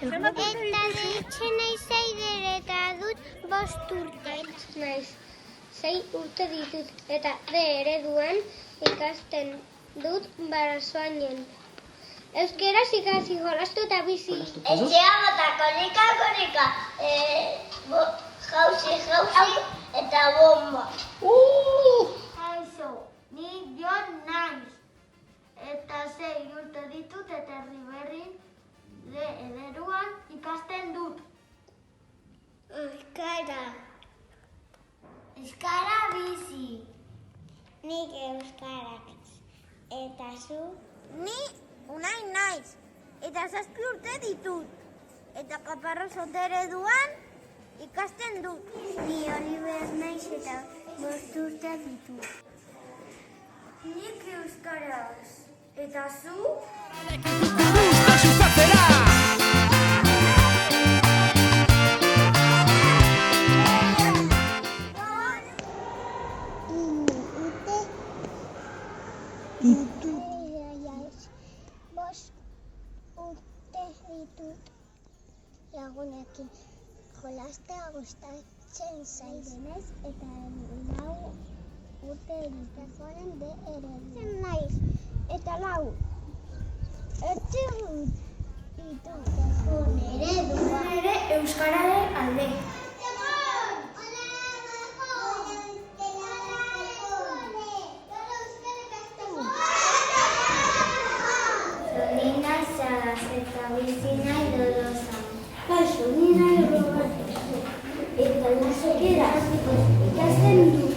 Eta deitzen naiz Eider eta dut 5 urte. Naiz 6 urte ditut eta D ereduan ikasten dut Barazsoainen. Euskeraz ikasi jolastu eta bizi. Etxea bota, korrika, jauzi eta bomba. Kaixo, ni Jon naiz. Eta 6 urte ditut eta Erriberrin D ereduan ikasten dut. Euskara bizi. Nik euskarak. Eta zu? Ni Unai naiz, eta 7 urte ditut, eta Kaparroso ereduan ikasten dut. Ni Oliver naiz eta 5 urte ditut. Nik euskaraz, eta zu? Lagunekin jolastea gustatzen zaidenez eta 4 urte dituen D ereduan naiz eta 4 urte dituen ereduan ere euskararen alde. Ni naiz Sagaz eta bizi nahi Dolosan. Kaixo, ni nahi Rogatik, eta Nasekeraz ikasten dut.